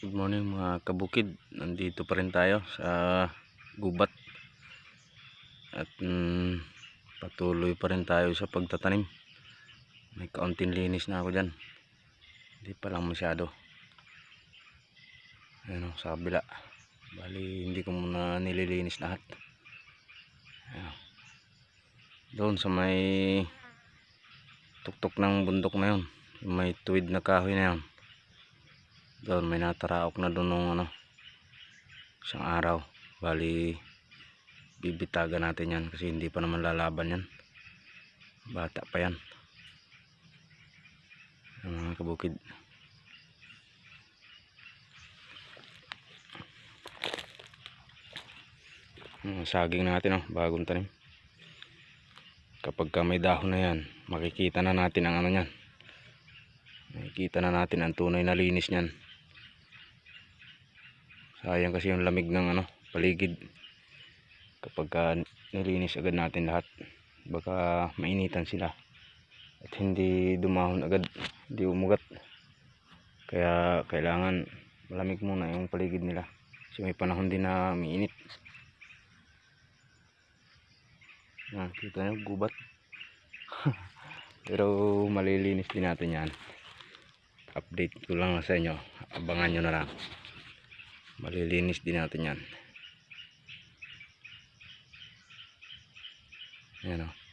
Good morning mga kabukid. Nandito pa rin tayo sa gubat at patuloy pa rin tayo sa pagtatanim. May kaunting linis na ako dyan, hindi pa lang masyado. Ayan o, sa kabila, bali hindi ko muna nililinis lahat. Ayan. Doon sa may tuktok ng bundok na yun, may tuwid na kahoy na yun, doon may nataraok na doon ng isang araw. Bali bibitagan natin yan kasi hindi pa naman lalaban yan, bata pa yan mga kabukid. Saging natin bagong tanim. Kapag may dahon na yan, makikita na natin ang yan, makikita na natin ang tunay na linis niyan. Sayang kasi yung lamig ng paligid. Kapag nilinis agad natin lahat, baka mainitan sila at hindi dumahon agad, hindi umugat. Kaya kailangan malamig muna yung paligid nila kasi may panahon din na mainit. Kita nyo gubat. Pero malilinis din natin yan. Update ko lang sa inyo, abangan nyo na lang. Malilinis din natin yan. Ayan o.